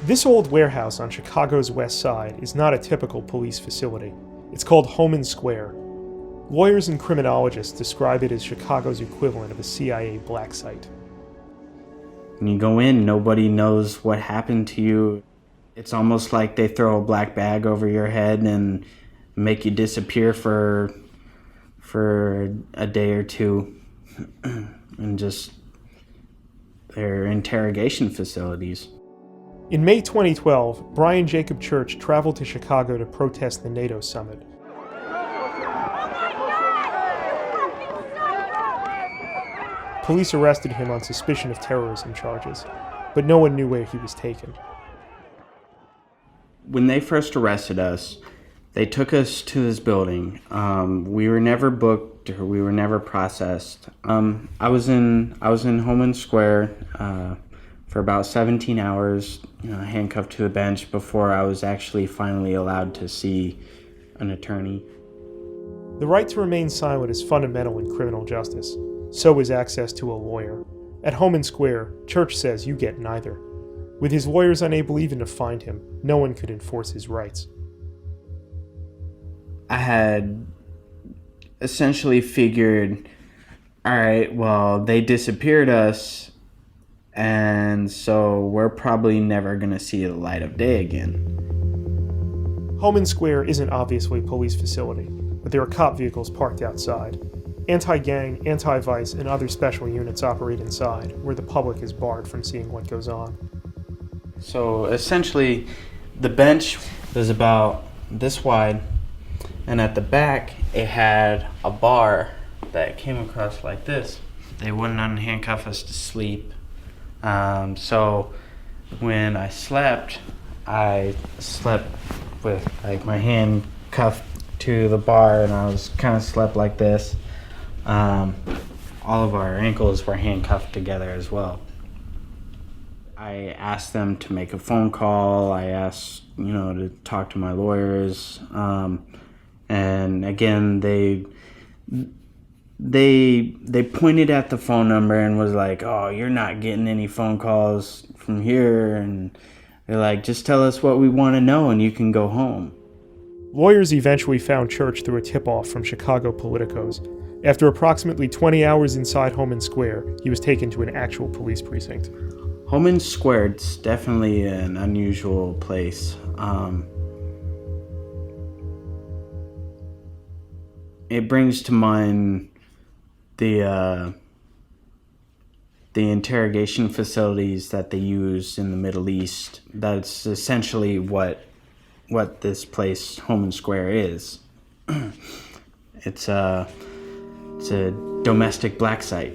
This old warehouse on Chicago's west side is not a typical police facility. It's called Homan Square. Lawyers and criminologists describe it as Chicago's equivalent of a CIA black site. When you go in, nobody knows what happened to you. It's almost like they throw a black bag over your head and make you disappear for a day or two. And just, they're interrogation facilities. In May 2012, Brian Jacob Church traveled to Chicago to protest the NATO summit. Police arrested him on suspicion of terrorism charges, but no one knew where he was taken. When they first arrested us, they took us to this building. We were never booked or we were never processed. I was in Homan Square for about 17 hours, handcuffed to a bench before I was actually finally allowed to see an attorney. The right to remain silent is fundamental in criminal justice. So is access to a lawyer. At Homan Square, Church says you get neither. With his lawyers unable even to find him, no one could enforce his rights. I had essentially figured, all right, well, they disappeared us, and so we're probably never going to see the light of day again. Homan Square isn't obviously a police facility, but there are cop vehicles parked outside. Anti-gang, anti-vice, and other special units operate inside, where the public is barred from seeing what goes on. So essentially, the bench was about this wide, and at the back, it had a bar that came across like this. They wouldn't unhandcuff us to sleep. So when I slept with like my hand cuffed to the bar, and I was kind of slept like this. All of our ankles were handcuffed together as well. I asked them to make a phone call. I asked, to talk to my lawyers. And again, they pointed at the phone number and was like, "Oh, you're not getting any phone calls from here." And they're like, "Just tell us what we want to know and you can go home." Lawyers eventually found Church through a tip-off from Chicago politicos. After approximately 20 hours inside Homan Square, he was taken to an actual police precinct. Homan Square is definitely an unusual place. It brings to mind the interrogation facilities that they use in the Middle East. That's essentially what this place, Homan Square, is. It's a domestic black site.